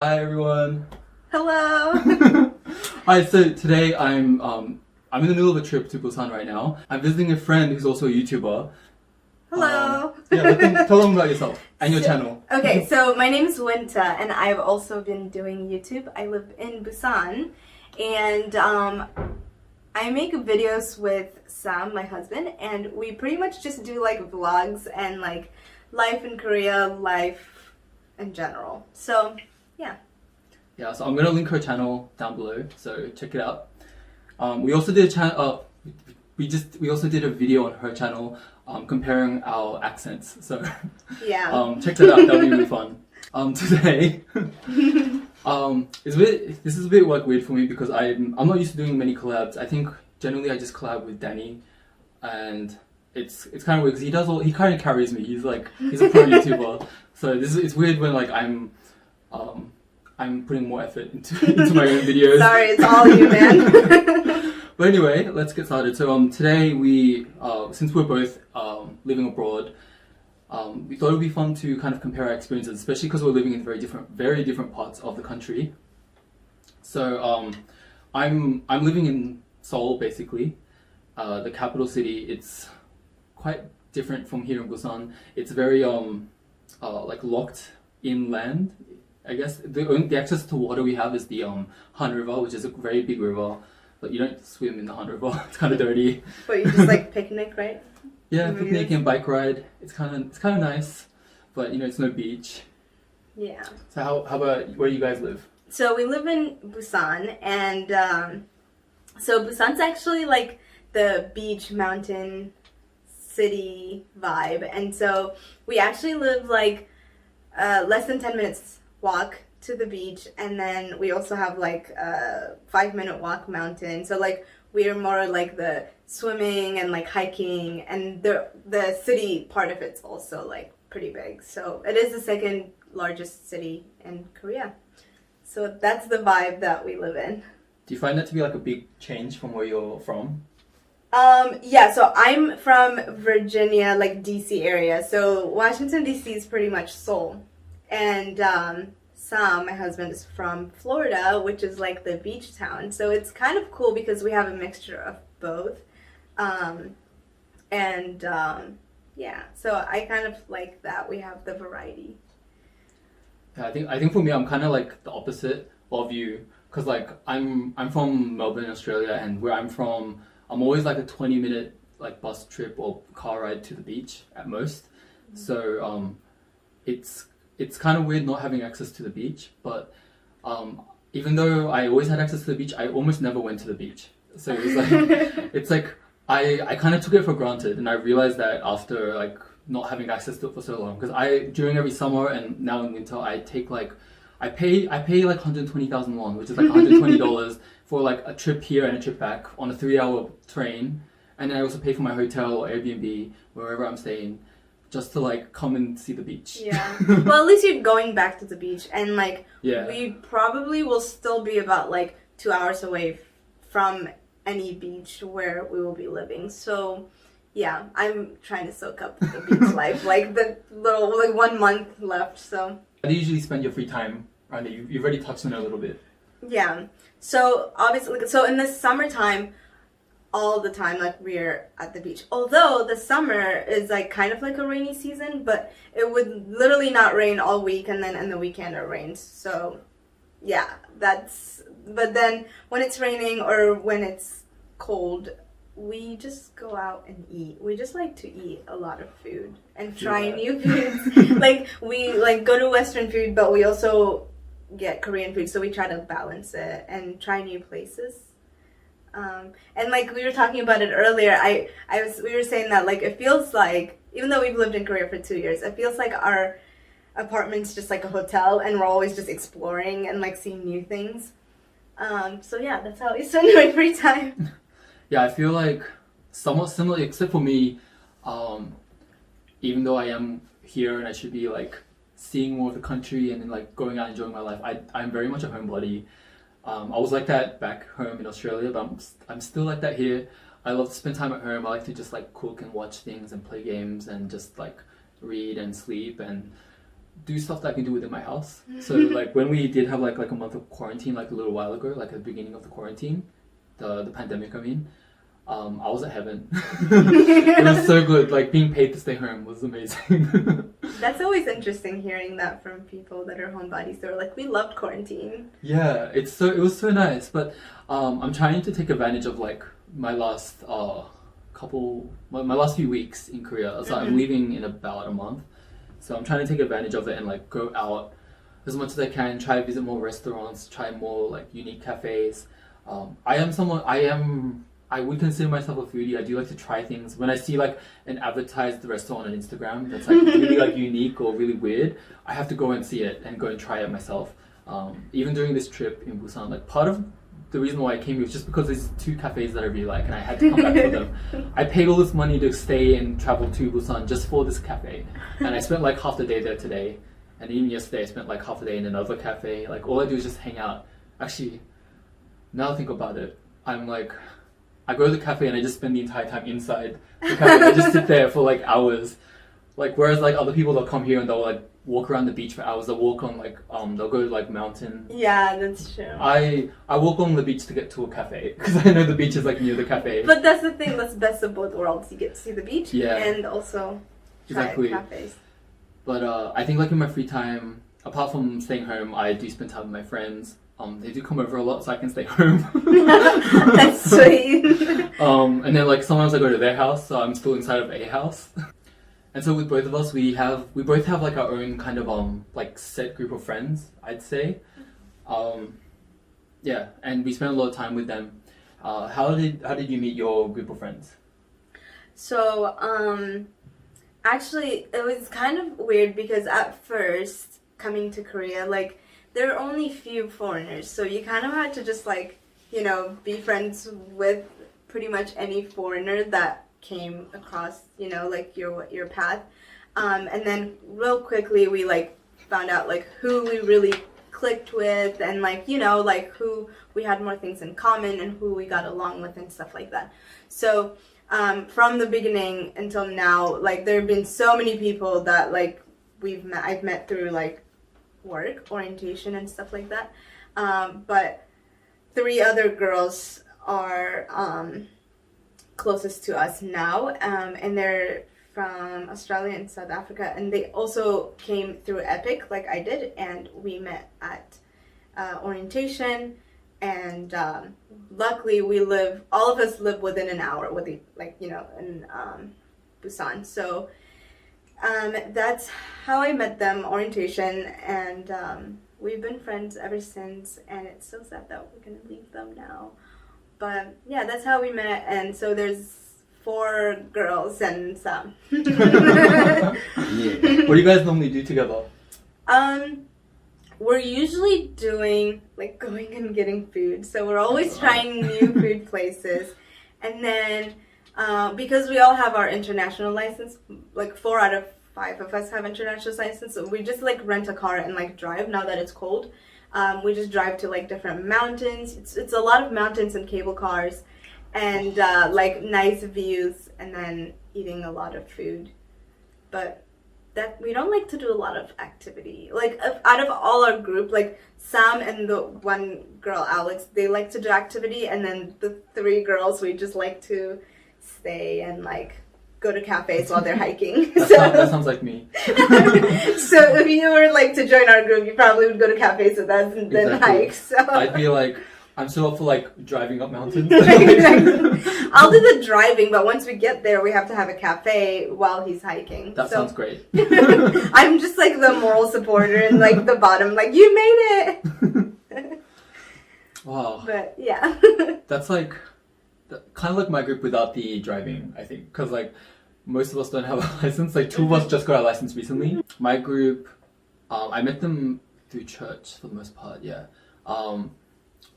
Hi everyone. Hello. Hi. So today I'm in the middle of a trip to Busan right now. I'm visiting a friend who's also a YouTuber. Hello. Yeah, tell them about yourself and your channel. Okay, so my name is Winta, and I've also been doing YouTube. I live in Busan, and I make videos with Sam, my husband, and we pretty much just do like vlogs and like life in Korea, life in general. So, yeah. Yeah, so I'm gonna link her channel down below, so check it out. We also did a channel. We also did a video on her channel, comparing our accents. So Yeah. check that out. That'll be really fun. Today, this is a bit like weird for me because I'm not used to doing many collabs. I think generally I just collab with Danny, and it's kind of weird because he kind of carries me. He's a pro YouTuber. So it's weird when like I'm putting more effort into my own videos. Sorry, it's all you, man. But anyway, let's get started. So today since we're both living abroad, we thought it would be fun to kind of compare our experiences, especially because we're living in very different parts of the country. So I'm living in Seoul, basically, the capital city. It's quite different from here in Busan. It's very like locked inland. I guess the access to water we have is the Han River, which is a very big river, but you don't swim in the Han River. It's kind of dirty. But you just like picnic, right? Yeah, picnic and bike ride. It's kind of nice, but it's no beach. Yeah. So how about where you guys live? So we live in Busan, and so Busan's actually like the beach mountain city vibe, and so we actually live like less than 10 minutes walk to the beach, and then we also have like a 5-minute walk mountain. So like we are more like the swimming and like hiking, and the city part of it's also like pretty big. So it is the second largest city in Korea. So that's the vibe that we live in. Do you find that to be like a big change from where you're from? Yeah, so I'm from Virginia, like DC area. So Washington DC is pretty much Seoul. And Sam, my husband, is from Florida, which is like the beach town. So it's kind of cool because we have a mixture of both. Yeah, so I kind of like that we have the variety. Yeah, I think for me I'm kind of like the opposite of you, because like I'm from Melbourne, Australia, and where I'm from, I'm always like a 20-minute like bus trip or car ride to the beach at most. Mm-hmm. So it's kind of weird not having access to the beach, but even though I always had access to the beach, I almost never went to the beach. So it was like it's like I kind of took it for granted, and I realized that after like not having access to it for so long, because during every summer and now in winter I pay like 120,000 won, which is like $120 for like a trip here and a trip back on a 3-hour train, and then I also pay for my hotel or Airbnb wherever I'm staying, just to like come and see the beach. Yeah. Well, at least you're going back to the beach, and like yeah. We probably will still be about like 2 hours away from any beach where we will be living. So yeah, I'm trying to soak up the beach life, like the little like 1 month left. So How do you usually spend your free time, Randy? You've already touched on it a little bit. yeah. So obviously, so in the summertime, all the time like we're at the beach. Although the summer is like kind of like a rainy season, but it would literally not rain all week, and then in the weekend it rains. So yeah, but then when it's raining or when it's cold, we just go out and eat. We just like to eat a lot of food and try new foods. Like we like go to Western food, but we also get Korean food, so we try to balance it and try new places. And like we were talking about it earlier, we were saying that like it feels like, even though we've lived in Korea for 2 years, it feels like our apartment's just like a hotel, and we're always just exploring and like seeing new things. So yeah, that's how I spend my free time. Yeah, I feel like somewhat similar, except for me, even though I am here and I should be like seeing more of the country and then like going out enjoying my life, I'm very much a homebody. I was like that back home in Australia, but I'm still like that here. I love to spend time at home. I like to just like cook and watch things and play games and just like read and sleep and do stuff that I can do within my house. So like when we did have like a month of quarantine, like a little while ago, like at the beginning of the quarantine, the pandemic, I mean, I was at heaven. It was so good. Like being paid to stay home was amazing. That's always interesting hearing that from people that are homebodies. They're like, we loved quarantine. Yeah, it was so nice. But I'm trying to take advantage of like my last my last few weeks in Korea. So I'm leaving in about a month. So I'm trying to take advantage of it and like go out as much as I can, try to visit more restaurants, try more like unique cafes. I would consider myself a foodie. I do like to try things. When I see like an advertised restaurant on Instagram that's like really like unique or really weird, I have to go and see it and go and try it myself. Even during this trip in Busan, like part of the reason why I came here was just because there's 2 cafes that I really like and I had to come back for them. I paid all this money to stay and travel to Busan just for this cafe. And I spent like half the day there today. And even yesterday I spent like half a day in another cafe. Like all I do is just hang out. Actually, now I think about it, I'm like, I go to the cafe and I just spend the entire time inside the cafe. I just sit there for like hours. Like whereas like other people, they'll come here and they'll like walk around the beach for hours. They'll walk on like they'll go to like mountain. Yeah, that's true. I walk on the beach to get to a cafe because I know the beach is like near the cafe. But that's the thing. That's best of both worlds. You get to see the beach and also try cafes. But I think like in my free time, apart from staying home, I do spend time with my friends. They do come over a lot, so I can stay home. That's sweet. And then like sometimes I go to their house, so I'm still inside of a house. And so with both of us, we both have like our own kind of like set group of friends, I'd say. Yeah, and we spend a lot of time with them. How did you meet your group of friends? So actually, it was kind of weird because at first coming to Korea, like there are only few foreigners, so you kind of had to just like, you know, be friends with pretty much any foreigner that came across, you know, like your path. And then real quickly we like found out like who we really clicked with and like, you know, like who we had more things in common and who we got along with and stuff like that. So from the beginning until now, like there have been so many people that like I've met through like work, orientation and stuff like that. But 3 other girls are closest to us now, and they're from Australia and South Africa, and they also came through EPIC like I did, and we met at orientation, and luckily all of us live within an hour in Busan. So that's how I met them, orientation, and we've been friends ever since, and it's so sad that we're gonna leave them now. But yeah, that's how we met, and so there's 4 girls and some. Yeah. What do you guys normally do together? We're usually doing like going and getting food, so we're always trying new food places, and then because we all have our international license, like 4 out of 5 of us have international license, so we just like rent a car and like drive now that it's cold. We just drive to like different mountains. It's a lot of mountains and cable cars and like nice views, and then eating a lot of food. But that we don't like to do a lot of activity. Like out of all our group, like Sam and the one girl Alex, they like to do activity, and then the 3 girls, we just like to stay and like go to cafes while they're hiking. That sounds like me. So if you were like to join our group, you probably would go to cafes with us and then hike. So I'd be like, I'm so up for like driving up mountains. Exactly. I'll do the driving, but once we get there, we have to have a cafe while he's hiking. That sounds great. I'm just like the moral supporter and like the bottom, like you made it. Wow. But yeah. That's like kind of like my group without the driving, I think, because like most of us don't have a license. Like 2 of us just got our license recently. My group, I met them through church for the most part. Yeah.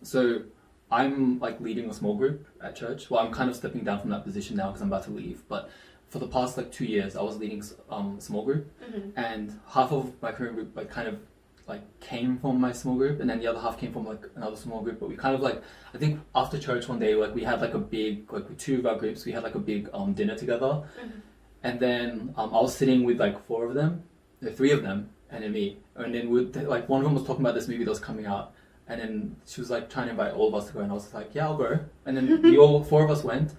So I'm like leading a small group at church. Well, I'm kind of stepping down from that position now because I'm about to leave. But for the past like 2 years, I was leading a small group, and half of my current group like kind of like came from my small group, and then the other half came from like another small group. But we kind of like, I think after church one day, like we had like a big, like with 2 of our groups, we had like a big dinner together, and then I was sitting with like 4 of them, 3 of them, and then me. And then like one of them was talking about this movie that was coming out, and then she was like trying to invite all of us to go, and I was like, yeah, I'll go. And then four of us went,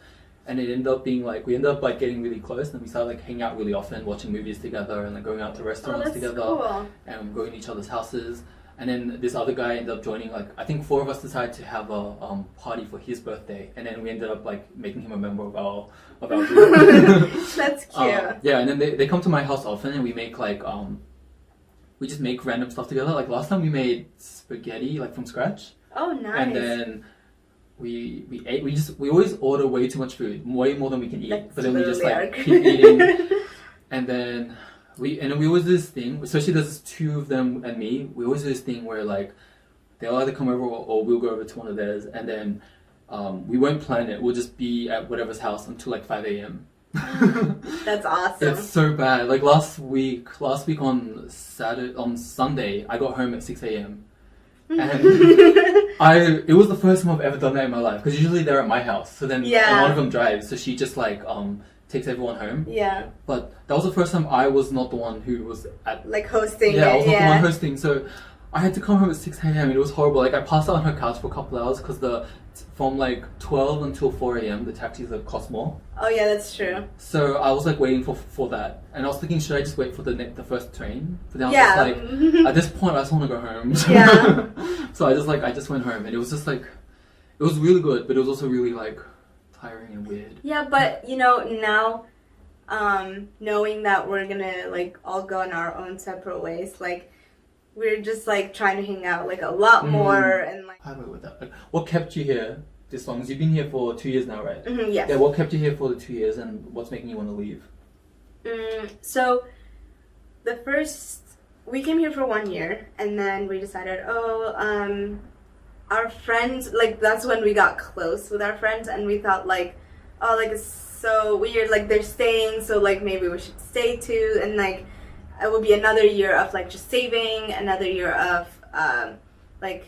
and it ended up being like we ended up like getting really close, and then we started like hanging out really often, watching movies together, and like going out to restaurants together, cool. and going to each other's houses. And then this other guy ended up joining. Like I think 4 of us decided to have a party for his birthday, and then we ended up like making him a member of our group. That's cute. Yeah, and then they come to my house often, and we make like we just make random stuff together. Like last time we made spaghetti like from scratch. Oh, nice. And then we ate. We always order way too much food, way more than we can eat. That's but then we just like literally keep eating. And then we always do this thing, especially there's 2 of them and me. We always do this thing where like they'll either come over or we'll go over to one of theirs, and then we won't plan it. We'll just be at whatever's house until like 5 a.m. That's awesome. It's so bad. Like last week on Sunday, I got home at 6 a.m. and it was the first time I've ever done that in my life, because usually they're at my house. So then and one of them drives, so she just like takes everyone home. Yeah. But that was the first time I was not the one who was at like hosting. Yeah, I was not the one hosting. So I had to come home at 6 a.m. It was horrible. Like I passed out on her couch for a couple hours because from like 12 until 4 a.m. the taxis cost more. Oh yeah, that's true. So I was like waiting for that, and I was thinking, should I just wait for the first train? But then I was just like, at this point, I just want to go home. Yeah. So I just went home, and it was just like, it was really good, but it was also really like tiring and weird. Yeah, but you know now, knowing that we're gonna like all go in our own separate ways, like we're just like trying to hang out like a lot more and like. I went with that. Like, what kept you here this long? 'Cause you've been here for 2 years now, right? Mm-hmm, yes. Yeah. What kept you here for the 2 years, and what's making you want to leave? So, we came here for 1 year, and then we decided, our friends, like that's when we got close with our friends, and we thought like, oh, like it's so weird, like they're staying, so like maybe we should stay too, and like it would be another year of like just saving, another year of like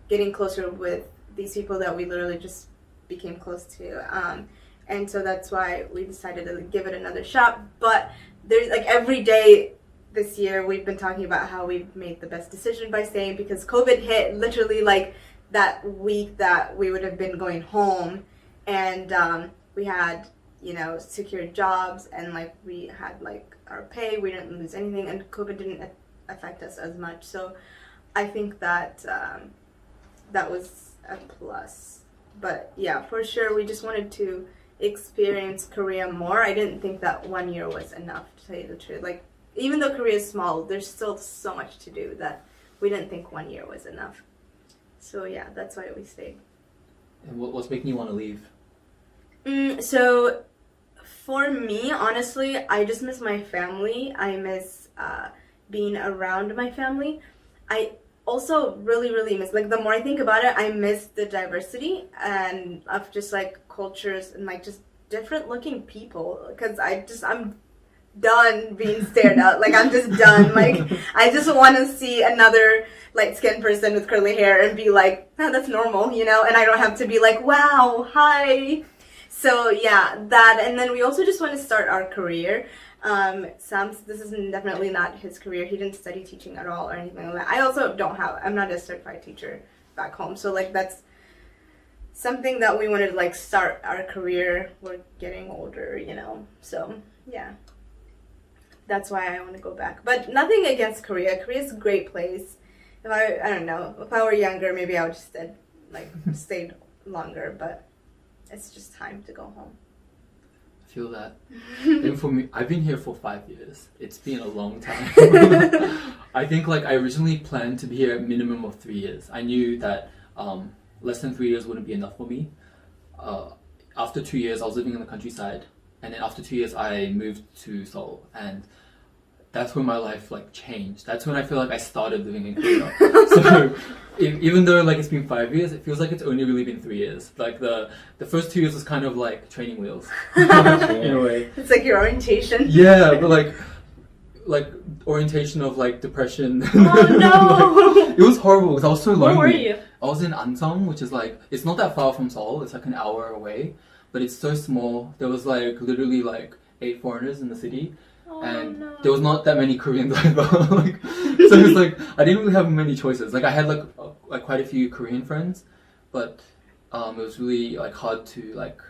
getting closer with these people that we literally just became close to, and so that's why we decided to give it another shot. But there's like every day this year we've been talking about how we've made the best decision by staying, because COVID hit literally like that week that we would have been going home, and we had secured jobs, and like we had like our pay, we didn't lose anything, and COVID didn't affect us as much. So I think that that was a plus. But yeah, for sure we just wanted to experience Korea more. I didn't think that 1 year was enough, to tell you the truth. Like even though Korea is small, there's still so much to do that we didn't think 1 year was enough. So yeah, that's why we stayed. And what's making you want to leave? So for me, honestly, I just miss my family. I miss being around my family. I also really, really miss, like the more I think about it, I miss the diversity and of just like cultures and like just different looking people, because I'm done being stared at. Like I'm just done. Like I just want to see another light skinned person with curly hair and be like, oh, that's normal, and I don't have to be like, wow, hi. So yeah, that, and then we also just want to start our career. Sam's, this is definitely not his career. He didn't study teaching at all or anything like that. I also I'm not a certified teacher back home. So like that's something that we wanted to like start our career. We're getting older, so yeah. That's why I want to go back. But nothing against Korea. Korea's a great place. If I don't know, if I were younger, maybe I would just stayed longer, but it's just time to go home. I feel that. And for me, I've been here for 5 years. It's been a long time. I think like I originally planned to be here a minimum of 3 years. I knew that less than 3 years wouldn't be enough for me. After 2 years, I was living in the countryside. And then after 2 years, I moved to Seoul, and that's when my life like changed. That's when I feel like I started living in Korea. So even though like it's been 5 years, it feels like it's only really been 3 years. Like the first 2 years was kind of like training wheels in a way. It's like your orientation. Yeah, but like orientation of like depression. Oh no! Like, it was horrible because I was so lonely. Where were you? I was in Ansong, which is like, it's not that far from Seoul. It's like an hour away. But it's so small. There was like literally like 8 foreigners in the city, Oh, and no. there was not that many Koreans either. Like, so it's like I didn't really have many choices. Like I had like quite a few Korean friends, but it was really like hard to like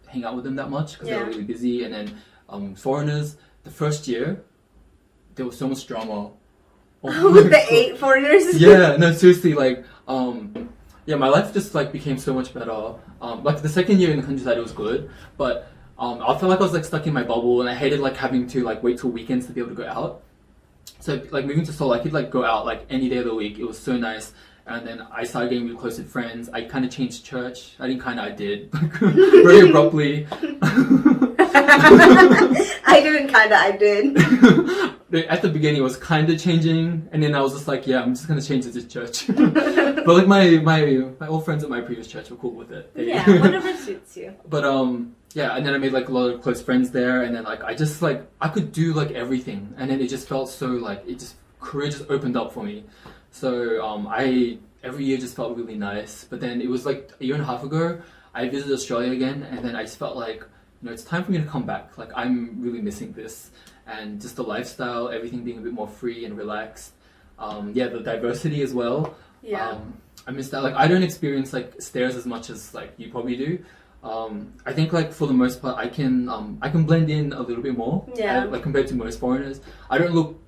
hang out with them that much because they were really busy. And then foreigners, the first year, there was so much drama. With the 8 foreigners? Yeah, no, seriously, like, yeah, my life just like became so much better. Like the second year in the countryside, it was good, but I felt like I was like stuck in my bubble, and I hated like having to like wait till weekends to be able to go out. So like moving to Seoul, I could like go out like any day of the week. It was so nice. And then I started getting really close with friends. I kind of changed church. I did. Very abruptly. I did. At the beginning, it was kind of changing. And then I was just like, yeah, I'm just going to change it to church. But like my old friends at my previous church were cool with it. Yeah, whatever suits you. But yeah, and then I made like a lot of close friends there. And then like I just like, I could do like everything. And then it just felt so like, career just opened up for me. So I every year just felt really nice. But then it was like a year and a half ago, I visited Australia again, and then I just felt like, you know, it's time for me to come back. Like I'm really missing this, and just the lifestyle, everything being a bit more free and relaxed. Yeah, the diversity as well. Yeah. I miss that. Like I don't experience like stairs as much as like you probably do. I think like for the most part, I can blend in a little bit more. Yeah. Like compared to most foreigners, I don't look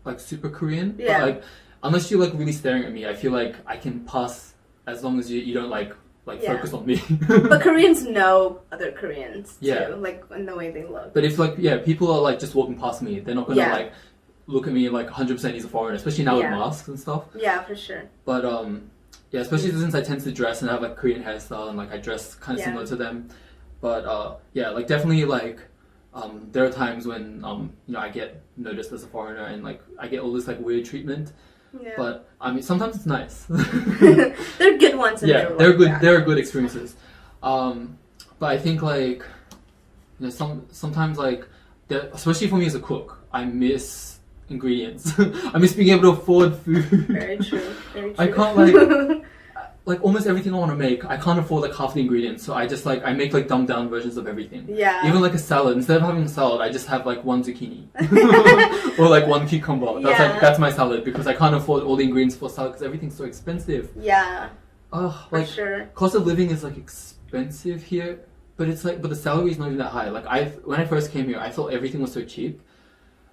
like super Korean. Yeah. But, like unless you're like really staring at me, I feel like I can pass as long as you don't like focus on me. But Koreans know other Koreans too, Yeah. like in the way they look. But if like people are like just walking past me, they're not gonna like look at me like 100% he's a foreigner, especially now with masks and stuff. Yeah, for sure. But yeah, especially since I tend to dress and have like Korean hairstyle and like I dress kind of similar to them. But yeah, like definitely like there are times when you know I get noticed as a foreigner and like I get all this like weird treatment. Yeah. But I mean sometimes it's nice. They're good ones. And Yeah, they're good. There are good experiences. But I think like you know sometimes like especially for me as a cook, I miss ingredients. I miss being able to afford food. Very true. Very true. I can't like almost everything I want to make, I can't afford like half the ingredients, so I just like I make like dumbed down versions of everything. Yeah. Even like a salad, instead of having a salad, I just have like one zucchini or like one cucumber. That's my salad because I can't afford all the ingredients for salad because everything's so expensive. Yeah. Oh, For like sure. cost of living is like expensive here, but it's like the salary is not even that high. Like when I first came here, I thought everything was so cheap.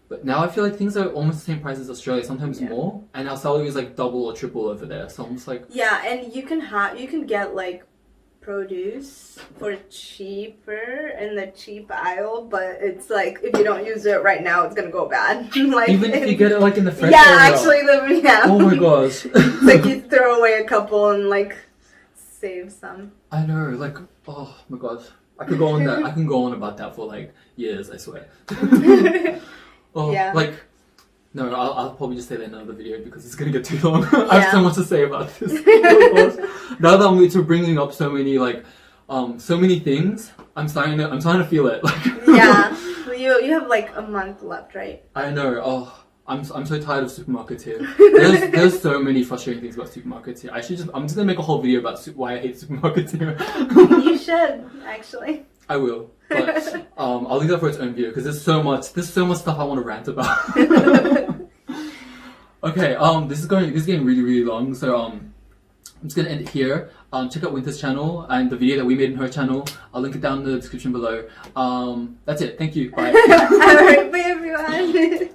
But now I feel like things are almost the same price as Australia, sometimes more, and our salary is like double or triple over there. So I'm just like, yeah, and you can get like produce for cheaper in the cheap aisle, but it's like if you don't use it right now, it's gonna go bad. Like even if you get it like in the fresh yeah, area. actually, yeah. Oh my gosh. It's like you throw away a couple and like save some. I know, like oh my gosh, I could go on that. I can go on about that for like years. I swear. Oh, Yeah. like, no, I'll probably just say that in another video because it's gonna get too long. I have so much to say about this. Now that I'm literally bringing up so many like, so many things, I'm starting to feel it. Like, Yeah, you have like a month left, right? I know. Oh, I'm so tired of supermarkets here. There's so many frustrating things about supermarkets here. I'm just gonna make a whole video about why I hate supermarkets here. You should actually. I will, but I'll leave that for its own video because there's so much stuff I want to rant about. Okay, this is getting really really long, so I'm just gonna end it here. Check out Winta's channel and the video that we made in her channel. I'll link it down in the description below. That's it. Thank you. Bye. Alright, bye everyone.